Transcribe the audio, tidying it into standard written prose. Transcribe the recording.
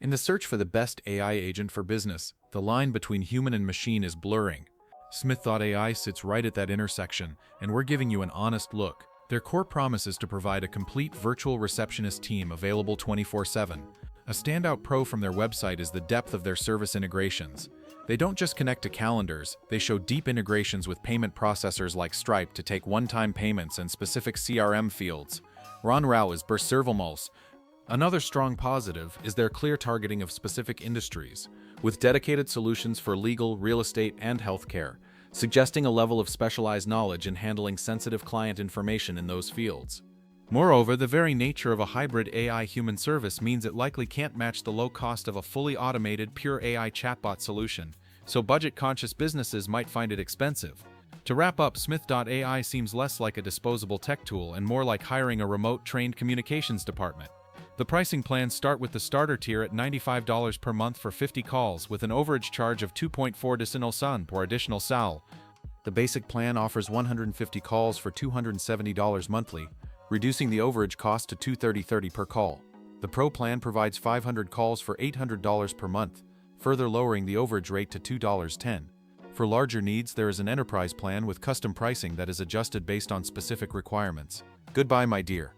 In the search for the best AI agent for business, the line between human and machine is blurring. Smith.ai sits right at that intersection, and we're giving you an honest look. Their core promise is to provide a complete virtual receptionist team available 24/7. A standout pro from their website is the depth of their service integrations. They don't just connect to calendars, they show deep integrations with payment processors like Stripe to take one-time payments and specific CRM fields. Ron Rao is Berservelmals. Another strong positive is their clear targeting of specific industries, with dedicated solutions for legal, real estate, and healthcare, suggesting a level of specialized knowledge in handling sensitive client information in those fields. Moreover, the very nature of a hybrid AI human service means it likely can't match the low cost of a fully automated, pure AI chatbot solution, so budget-conscious businesses might find it expensive. To wrap up, smith.ai seems less like a disposable tech tool and more like hiring a remote, trained communications department. The pricing plans start with the starter tier at $95 per month for 50 calls, with an overage charge of 2.4 additional sun per additional sal. The basic plan offers 150 calls for $270 monthly, reducing the overage cost to $230.30 per call. The Pro plan provides 500 calls for $800 per month, further lowering the overage rate to $2.10. For larger needs, there is an enterprise plan with custom pricing that is adjusted based on specific requirements. Goodbye, my dear.